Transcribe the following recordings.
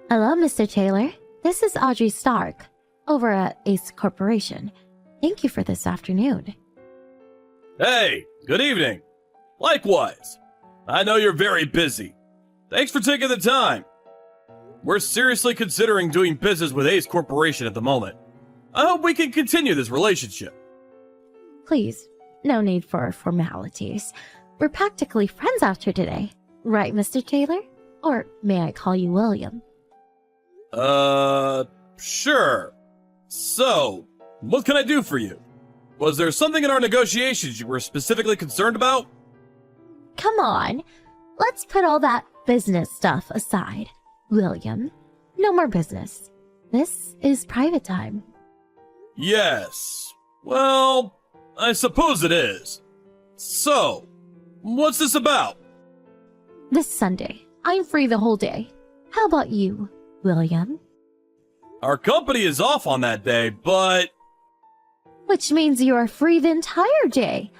Hello, Mr. Taylor. This is Audrey Stark, over at Ace Corporation. Thank you for this afternoon. Hey, good evening. Likewise. I know you're very busy. Thanks for taking the time. We're seriously considering doing business with Ace Corporation at the moment. I hope we can continue this relationship. Please, no need for formalities. We're practically friends after today. Right, Mr. Taylor? Or may I call you William? Sure. So, what can I do for you? Was there something in our negotiations you were specifically concerned about? Come on. Let's put all that business stuff aside. William, no more business. This is private time. Yes. Well, I suppose it is. So, what's this about? This Sunday, I'm free the whole day. How about you, William? Our company is off on that day, but... Which means you are free the entire day.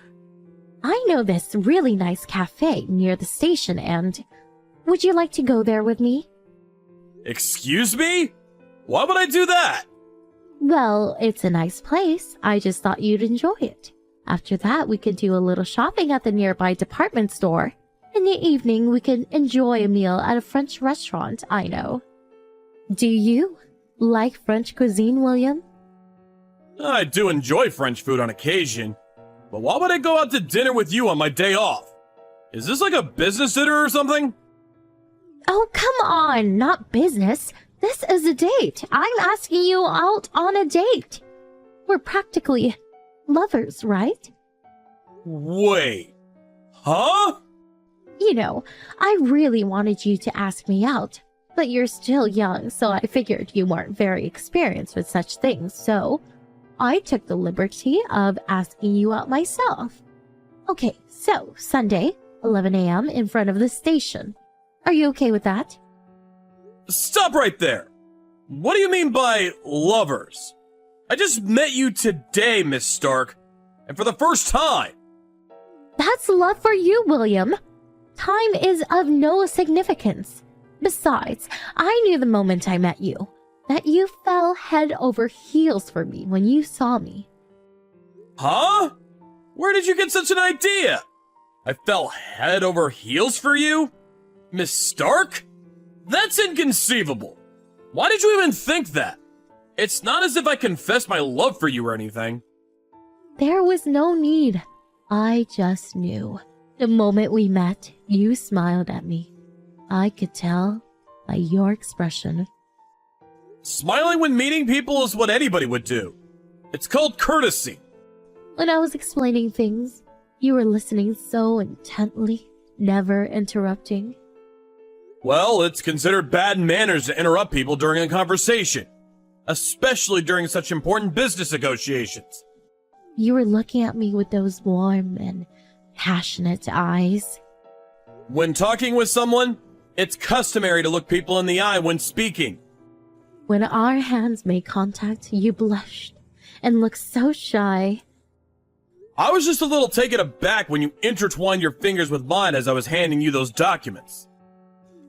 I know this really nice cafe near the station and... Would you like to go there with me? Excuse me? Why would I do that? Well, it's a nice place. I just thought you'd enjoy it. After that, we could do a little shopping at the nearby department store. In the evening, we could enjoy a meal at a French restaurant I know. Do you like French cuisine, William? I do enjoy French food on occasion, but why would I go out to dinner with you on my day off? Is this like a business dinner or something? Oh, come on, not business. This is a date. I'm asking you out on a date. We're practically lovers, right? Wait. Huh? You know, I really wanted you to ask me out, but you're still young, so I figured you weren't very experienced with such things, so I took the liberty of asking you out myself. Okay, so Sunday, 11 a.m. in front of the station. Are you okay with that? Stop right there. What do you mean by lovers? I just met you today, Miss Stark, and for the first time. That's love for you, William. Time is of no significance. Besides, I knew the moment I met you that you fell head over heels for me when you saw me. Huh? Where did you get such an idea? I fell head over heels for you? Miss Stark? That's inconceivable. Why did you even think that? It's not as if I confessed my love for you or anything. There was no need. I just knew. The moment we met, you smiled at me. I could tell by your expression. Smiling when meeting people is what anybody would do. It's called courtesy. When I was explaining things, you were listening so intently, never interrupting. Well, it's considered bad manners to interrupt people during a conversation, especially during such important business negotiations. You were looking at me with those warm and passionate eyes. When talking with someone, it's customary to look people in the eye when speaking. When our hands made contact, you blushed and looked so shy. I was just a little taken aback when you intertwined your fingers with mine as I was handing you those documents.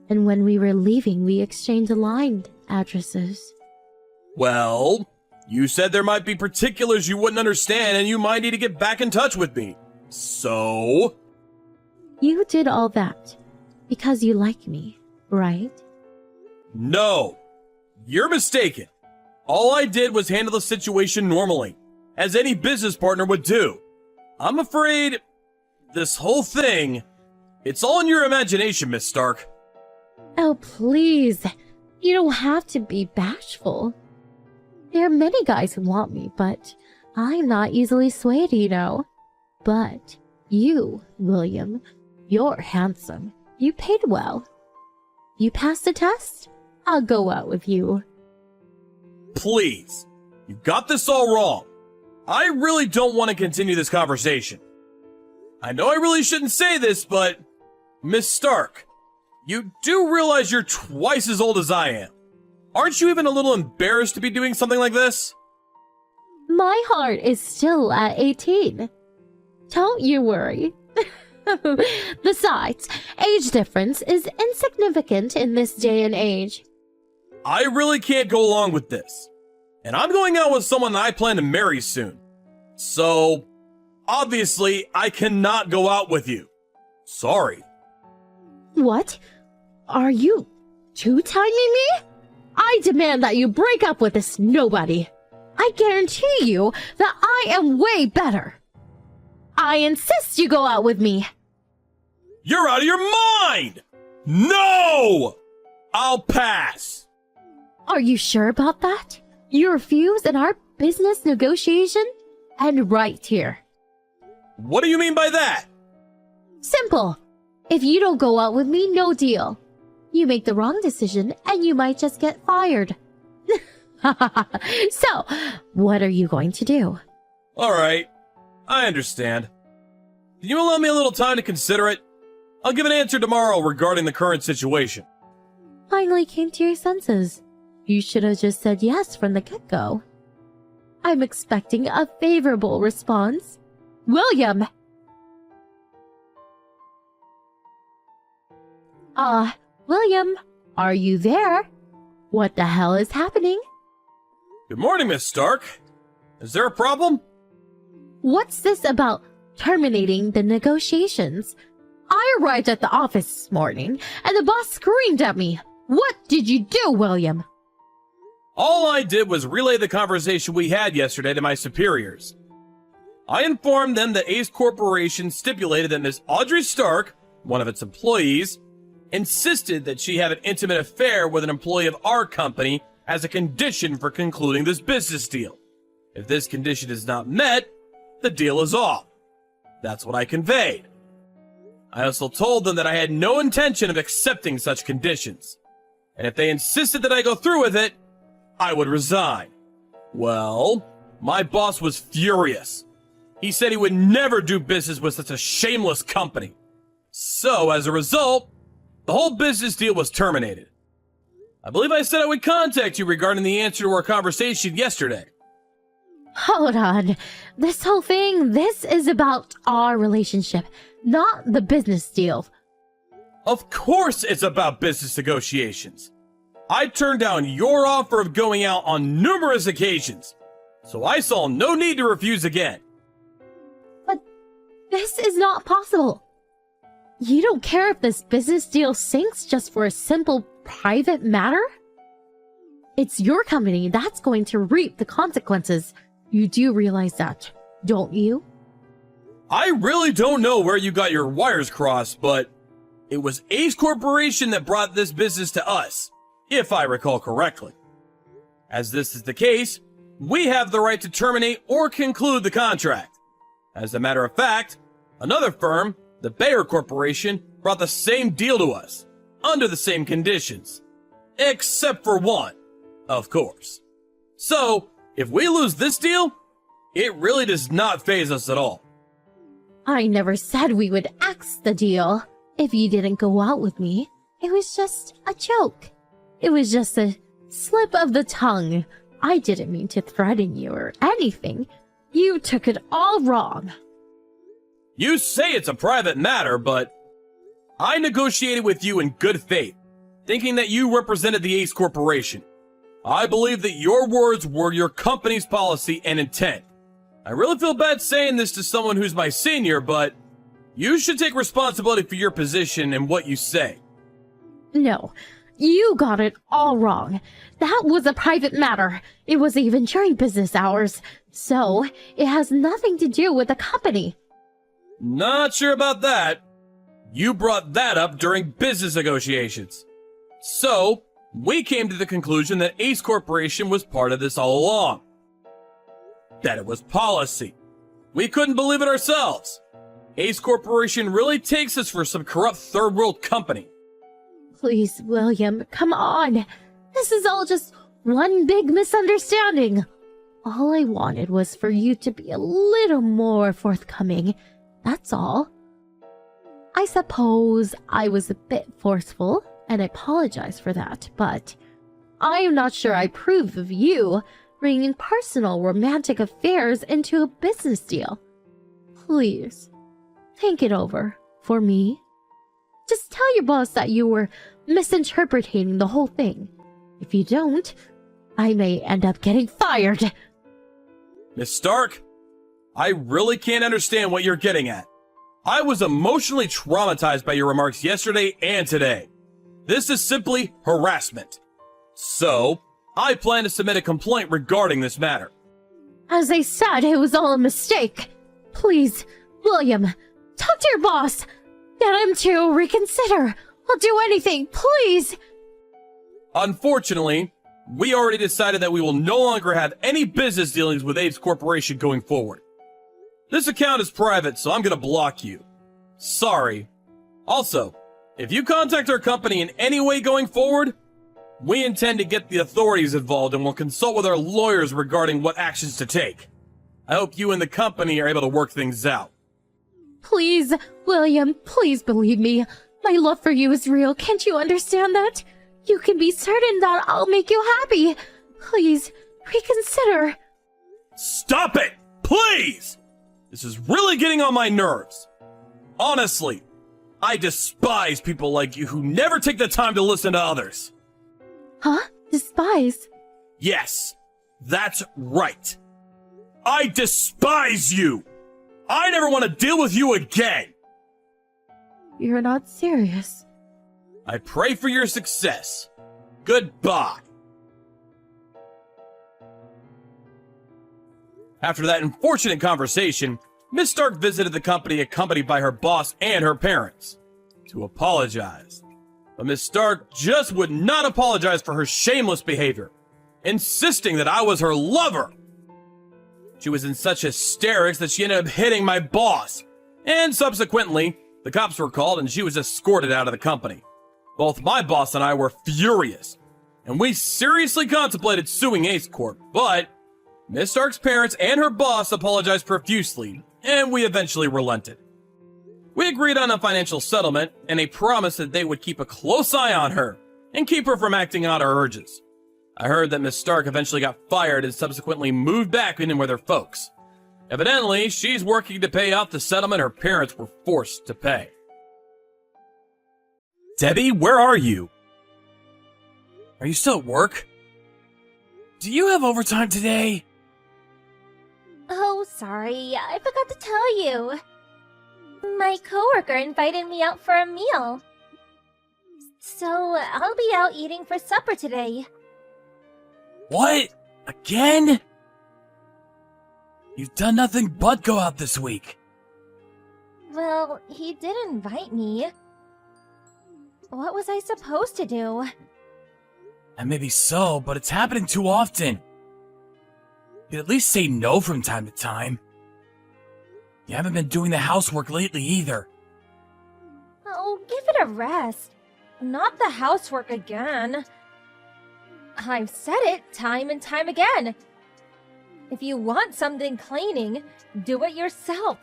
And when we were leaving, we exchanged line addresses. Well, you said there might be particulars you wouldn't understand and you might need to get back in touch with me. So? You did all that because you like me, right? No. You're mistaken. All I did was handle the situation normally, as any business partner would do. I'm afraid this whole thing, it's all in your imagination, Miss Stark. Oh, please. You don't have to be bashful. There are many guys who want me, but I'm not easily swayed, you know. But you, William, you're handsome. You paid well. You passed the test? I'll go out with you. Please. You got this all wrong. I really don't want to continue this conversation. I know I really shouldn't say this, but Miss Stark, you do realize you're twice as old as I am. Aren't you even a little embarrassed to be doing something like this? My heart is still at 18. Don't you worry. Besides, age difference is insignificant in this day and age. I really can't go along with this. And I'm going out with someone that I plan to marry soon. So, obviously, I cannot go out with you. Sorry. What? Are you two-timing me? I demand that you break up with this nobody. I guarantee you that I am way better. I insist you go out with me. You're out of your mind! No! I'll pass. Are you sure about that? You refuse in our business negotiation? And right here. What do you mean by that? Simple. If you don't go out with me, no deal. You make the wrong decision and you might just get fired. So, what are you going to do? Alright, I understand. Can you allow me a little time to consider it? I'll give an answer tomorrow regarding the current situation. Finally came to your senses. You should have just said yes from the get-go. I'm expecting a favorable response. William! William, are you there? What the hell is happening? Good morning, Miss Stark. Is there a problem? What's this about terminating the negotiations? I arrived at the office this morning, and the boss screamed at me. What did you do, William? All I did was relay the conversation we had yesterday to my superiors. I informed them that Ace Corporation stipulated that Miss Audrey Stark, one of its employees, insisted that she have an intimate affair with an employee of our company as a condition for concluding this business deal. If this condition is not met, the deal is off. That's what I conveyed. I also told them that I had no intention of accepting such conditions, and if they insisted that I go through with it, I would resign. Well, my boss was furious. He said he would never do business with such a shameless company. So, as a result, the whole business deal was terminated. I believe I said I would contact you regarding the answer to our conversation yesterday. Hold on. This whole thing, this is about our relationship, not the business deal. Of course it's about business negotiations. I turned down your offer of going out on numerous occasions, so I saw no need to refuse again. But this is not possible. You don't care if this business deal sinks just for a simple private matter? It's your company that's going to reap the consequences. You do realize that, don't you? I really don't know where you got your wires crossed, but it was Ace Corporation that brought this business to us, if I recall correctly. As this is the case, we have the right to terminate or conclude the contract. As a matter of fact, another firm, the Bayer Corporation, brought the same deal to us, under the same conditions. Except for one, of course. So, if we lose this deal, it really does not faze us at all. I never said we would axe the deal if you didn't go out with me. It was just a joke. It was just a slip of the tongue. I didn't mean to threaten you or anything. You took it all wrong. You say it's a private matter, but I negotiated with you in good faith, thinking that you represented the Ace Corporation. I believe that your words were your company's policy and intent. I really feel bad saying this to someone who's my senior, but you should take responsibility for your position and what you say. No, you got it all wrong. That was a private matter. It was even during business hours, so it has nothing to do with the company. Not sure about that. You brought that up during business negotiations. So, we came to the conclusion that Ace Corporation was part of this all along. That it was policy. We couldn't believe it ourselves. Ace Corporation really takes us for some corrupt third world company. Please, William, come on. This is all just one big misunderstanding. All I wanted was for you to be a little more forthcoming. That's all. I suppose I was a bit forceful, and I apologize for that, but I am not sure I approve of you bringing personal romantic affairs into a business deal. Please, think it over for me. Just tell your boss that you were misinterpreting the whole thing. If you don't, I may end up getting fired. Miss Stark, I really can't understand what you're getting at. I was emotionally traumatized by your remarks yesterday and today. This is simply harassment. So, I plan to submit a complaint regarding this matter. As I said, it was all a mistake. Please, William, talk to your boss. Get him to reconsider. I'll do anything, please. Unfortunately, we already decided that we will no longer have any business dealings with Apes Corporation going forward. This account is private, so I'm gonna block you. Sorry. Also, if you contact our company in any way going forward, we intend to get the authorities involved and will consult with our lawyers regarding what actions to take. I hope you and the company are able to work things out. Please, William, please believe me. My love for you is real. Can't you understand that? You can be certain that I'll make you happy. Please, reconsider. Stop it! Please! This is really getting on my nerves. Honestly, I despise people like you who never take the time to listen to others. Huh? Despise? Yes, that's right. I despise you! I never want to deal with you again! You're not serious. I pray for your success. Goodbye. After that unfortunate conversation, Miss Stark visited the company accompanied by her boss and her parents to apologize. But Miss Stark just would not apologize for her shameless behavior, insisting that I was her lover. She was in such hysterics that she ended up hitting my boss, and subsequently, the cops were called and she was escorted out of the company. Both my boss and I were furious, and we seriously contemplated suing Ace Corp, but Miss Stark's parents and her boss apologized profusely, and we eventually relented. We agreed on a financial settlement and a promise that they would keep a close eye on her and keep her from acting out her urges. I heard that Miss Stark eventually got fired and subsequently moved back in with her folks. Evidently, she's working to pay off the settlement her parents were forced to pay. Debbie, where are you? Are you still at work? Do you have overtime today? Oh, sorry, I forgot to tell you. My coworker invited me out for a meal. So, I'll be out eating for supper today. What? Again? You've done nothing but go out this week. Well, he did invite me. What was I supposed to do? And maybe so, but it's happening too often. You'd at least say no from time to time. You haven't been doing the housework lately either. Oh, give it a rest. Not the housework again. I've said it time and time again. If you want something cleaning, do it yourself.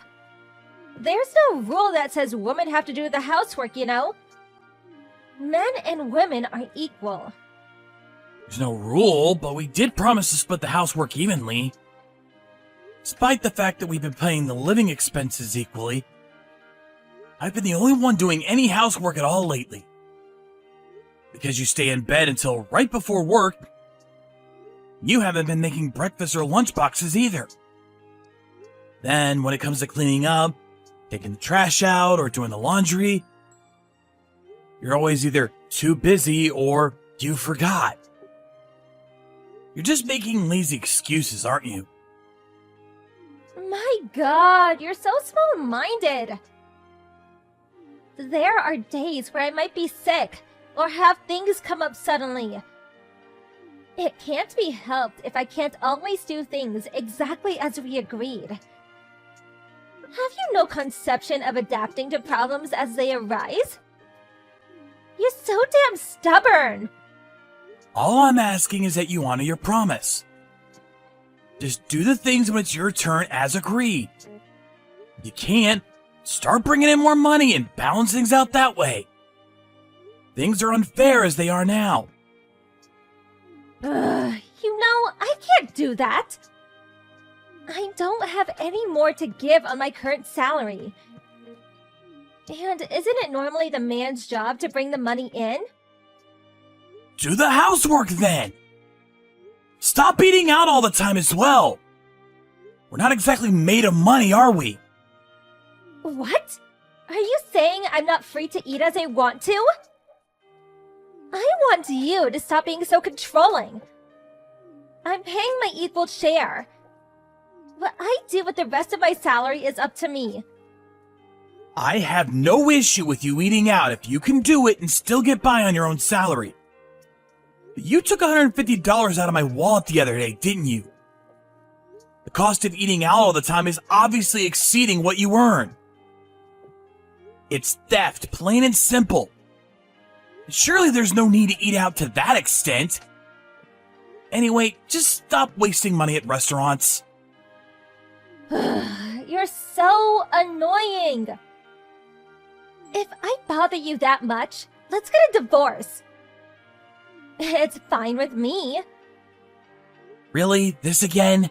There's no rule that says women have to do the housework, you know? Men and women are equal. There's no rule, but we did promise to split the housework evenly. Despite the fact that we've been paying the living expenses equally, I've been the only one doing any housework at all lately. Because you stay in bed until right before work, you haven't been making breakfast or lunch boxes either. Then, when it comes to cleaning up, taking the trash out, or doing the laundry, you're always either too busy or you forgot. You're just making lazy excuses, aren't you? My God, you're so small-minded. There are days where I might be sick or have things come up suddenly. It can't be helped if I can't always do things exactly as we agreed. Have you no conception of adapting to problems as they arise? You're so damn stubborn. All I'm asking is that you honor your promise. Just do the things when it's your turn as agreed. If you can't, start bringing in more money and balance things out that way. Things are unfair as they are now. You know, I can't do that. I don't have any more to give on my current salary. And isn't it normally the man's job to bring the money in? do the housework then. Stop eating out all the time as well. We're not exactly made of money, are we? What? Are you saying I'm not free to eat as I want to? I want you to stop being so controlling. I'm paying my equal share. What I do with the rest of my salary is up to me. I have no issue with you eating out if you can do it and still get by on your own salary. But you took $150 out of my wallet the other day, didn't you? The cost of eating out all the time is obviously exceeding what you earn. It's theft, plain and simple. Surely there's no need to eat out to that extent. Anyway, just stop wasting money at restaurants. You're so annoying. If I bother you that much, let's get a divorce. It's fine with me. Really? This again?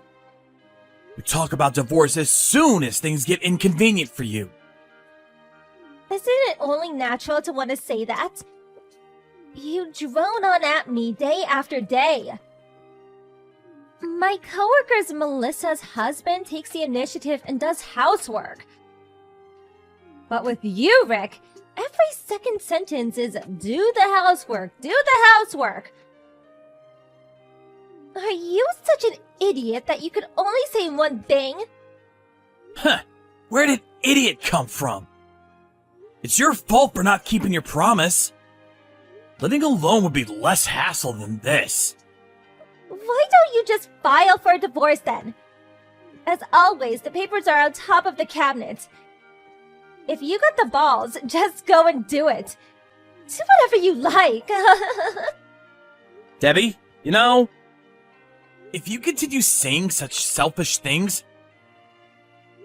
We talk about divorce as soon as things get inconvenient for you. Isn't it only natural to want to say that? You drone on at me day after day. My coworker's Melissa's husband takes the initiative and does housework. But with you, Rick, every second sentence is do the housework, do the housework. Are you such an idiot that you could only say one thing? Huh, where did idiot come from? It's your fault for not keeping your promise. Living alone would be less hassle than this. Why don't you just file for a divorce then? As always, the papers are on top of the cabinet. If you got the balls, just go and do it. Do whatever you like. Debbie, you know, if you continue saying such selfish things,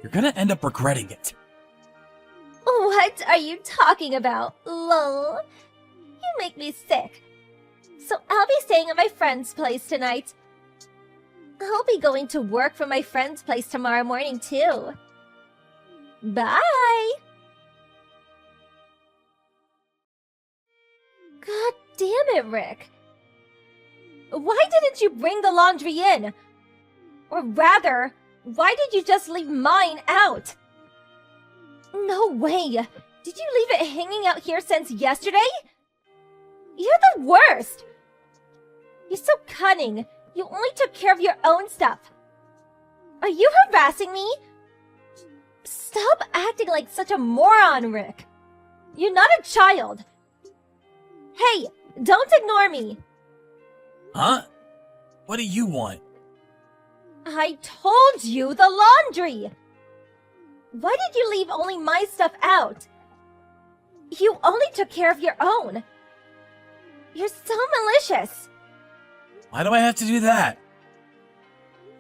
you're gonna end up regretting it. What are you talking about? Lol. You make me sick. So I'll be staying at my friend's place tonight. I'll be going to work from my friend's place tomorrow morning too. Bye! God damn it, Rick. Why didn't you bring the laundry in? Or rather, why did you just leave mine out? No way! Did you leave it hanging out here since yesterday? You're the worst! You're so cunning. You only took care of your own stuff. Are you harassing me? Stop acting like such a moron, Rick. You're not a child. Hey, don't ignore me. Huh? What do you want? I told you the laundry. Why did you leave only my stuff out? You only took care of your own. You're so malicious. Why do I have to do that?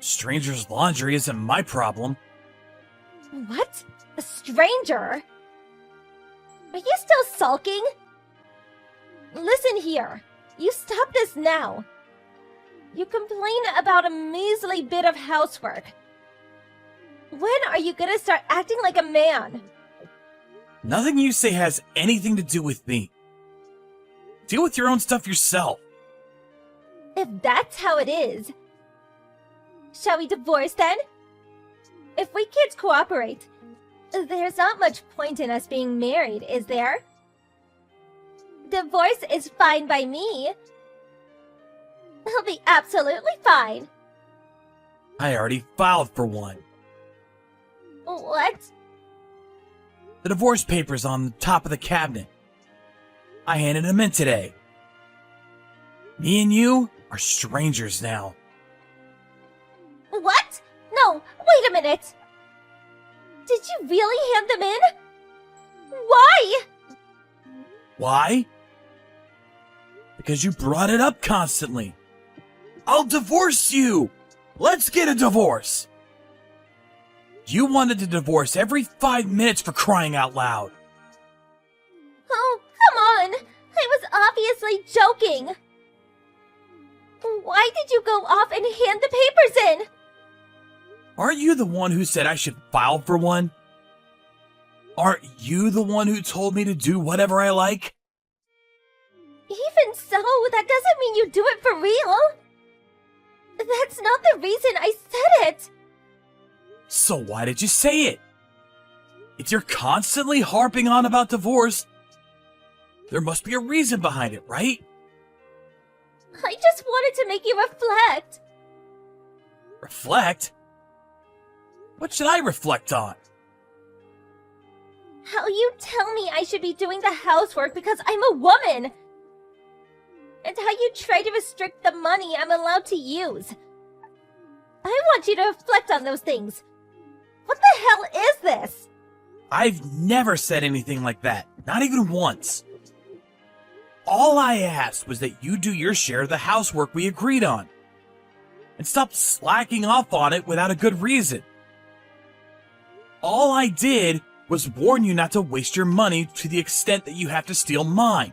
Stranger's laundry isn't my problem. What? A stranger? Are you still sulking? Listen here. You stop this now. You complain about a measly bit of housework. When are you gonna start acting like a man? Nothing you say has anything to do with me. Deal with your own stuff yourself. If that's how it is, shall we divorce then? If we can't cooperate, there's not much point in us being married, is there? Divorce is fine by me. It'll be absolutely fine. I already filed for one. What? The divorce papers on the top of the cabinet. I handed them in today. Me and you are strangers now. What? No, wait a minute. Did you really hand them in? Why? Why? Because you brought it up constantly. I'll divorce you! Let's get a divorce! You wanted to divorce every 5 minutes for crying out loud. Oh, come on. I was obviously joking. Why did you go off and hand the papers in? Aren't you the one who said I should file for one? Aren't you the one who told me to do whatever I like? Even So, that doesn't mean you do it for real. That's not the reason I said it. So why did you say it? If you're constantly harping on about divorce, there must be a reason behind it, right? I just wanted to make you reflect. Reflect? What should I reflect on? How you tell me I should be doing the housework because I'm a woman. And how you try to restrict the money I'm allowed to use. I want you to reflect on those things. What the hell is this? I've never said anything like that, not even once. All I asked was that you do your share of the housework we agreed on, and stop slacking off on it without a good reason. All I did was warn you not to waste your money to the extent that you have to steal mine.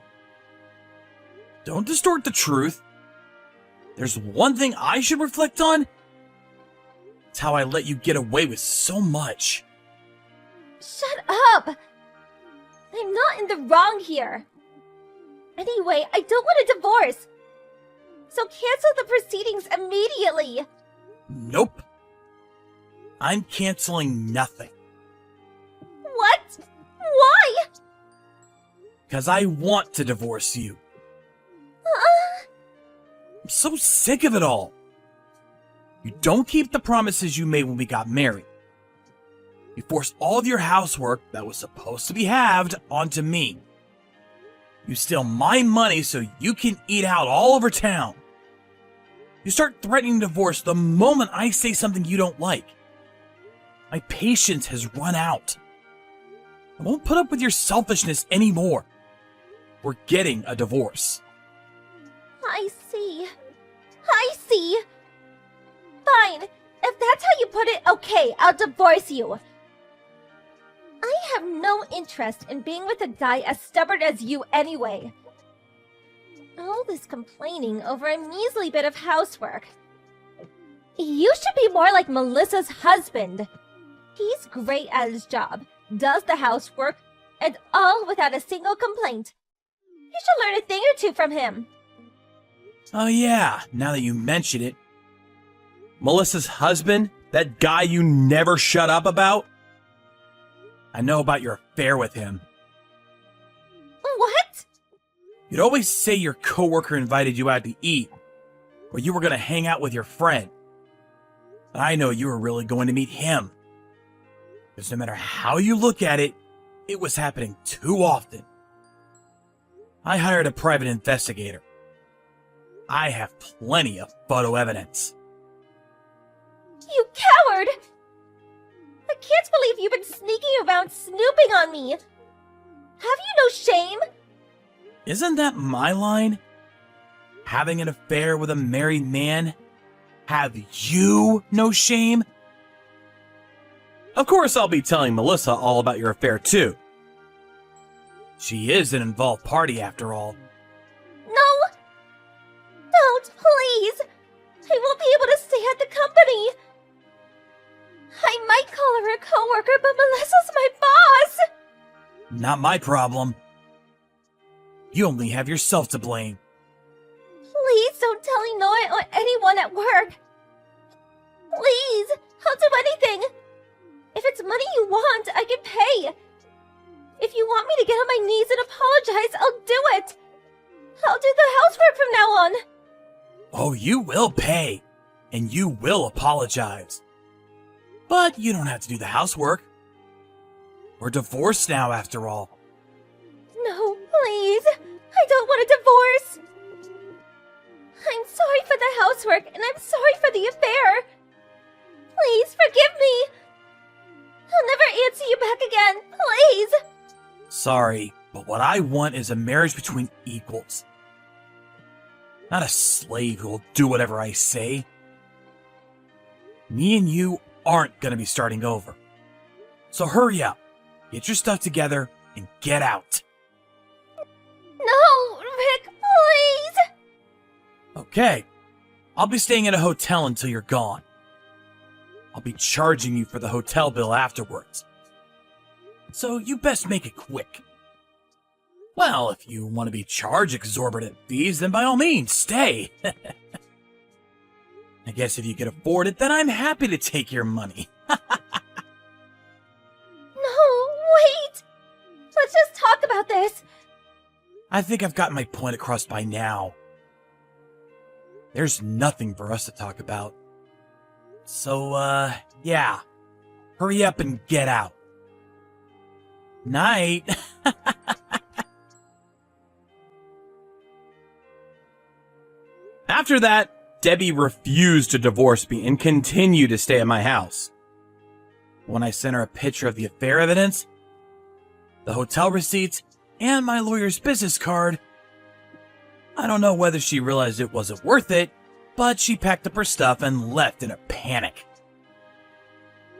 Don't distort the truth. There's one thing I should reflect on. It's how I let you get away with so much. Shut up! I'm not in the wrong here. Anyway, I don't want a divorce. So cancel the proceedings immediately. Nope. I'm canceling nothing. What? Why? Because I want to divorce you. I'm so sick of it all. You don't keep the promises you made when we got married. You force all of your housework that was supposed to be halved onto me. You steal my money so you can eat out all over town. You start threatening divorce the moment I say something you don't like. My patience has run out. I won't put up with your selfishness anymore. We're getting a divorce. I see. I see. Fine. If that's how you put it, okay, I'll divorce you. I have no interest in being with a guy as stubborn as you anyway. All this complaining over a measly bit of housework. You should be more like Melissa's husband. He's great at his job, does the housework, and all without a single complaint. You should learn a thing or two from him. Oh yeah, now that you mention it. Melissa's husband? That guy you never shut up about? I know about your affair with him. What? You'd always say your coworker invited you out to eat, or you were going to hang out with your friend. But I know you were really going to meet him. Because no matter how you look at it, it was happening too often. I hired a private investigator. I have plenty of photo evidence. You coward! I can't believe you've been sneaking around snooping on me! Have you no shame? Isn't that my line? Having an affair with a married man? Have you no shame? Of course I'll be telling Melissa all about your affair too. She is an involved party after all. No! Don't, please! I won't be able to stay at the company! I might call her a coworker, but Melissa's my boss! Not my problem. You only have yourself to blame. Please don't tell Inoue or anyone at work. Please, I'll do anything. If it's money you want, I can pay. If you want me to get on my knees and apologize, I'll do it. I'll do the housework from now on. Oh, you will pay, and you will apologize. But you don't have to do the housework. We're divorced now, after all. No, please. I don't want a divorce. I'm sorry for the housework, and I'm sorry for the affair. Please forgive me. I'll never answer you back again, please. Sorry, but what I want is a marriage between equals. Not a slave who will do whatever I say. Me and you aren't going to be starting over. So hurry up, get your stuff together, and get out. No, Rick, please. Okay, I'll be staying at a hotel until you're gone. I'll be charging you for the hotel bill afterwards. So you best make it quick. Well, if you want to be charged exorbitant fees, then by all means, stay. I guess if you can afford it, then I'm happy to take your money. No, wait! Let's just talk about this. I think I've gotten my point across by now. There's nothing for us to talk about. So, yeah. Hurry up and get out. Night. After that, Debbie refused to divorce me and continued to stay at my house. When I sent her a picture of the affair evidence, the hotel receipts, and my lawyer's business card, I don't know whether she realized it wasn't worth it, but she packed up her stuff and left in a panic.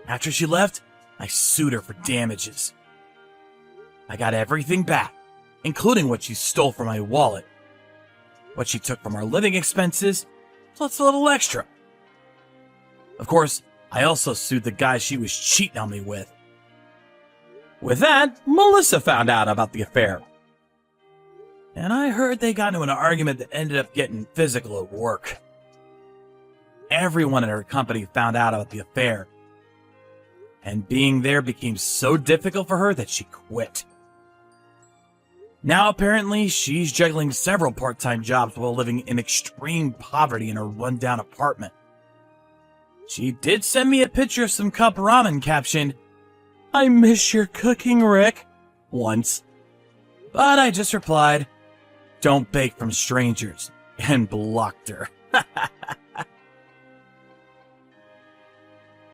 After she left, I sued her for damages. I got everything back, including what she stole from my wallet, what she took from our living expenses, plus a little extra. Of course, I also sued the guy she was cheating on me with. With that, Melissa found out about the affair. And I heard they got into an argument that ended up getting physical at work. Everyone in her company found out about the affair. And being there became so difficult for her that she quit. Now apparently she's juggling several part-time jobs while living in extreme poverty in her rundown apartment. She did send me a picture of some cup ramen captioned, "I miss your cooking, Rick," once. But I just replied, "Don't bake from strangers," and blocked her.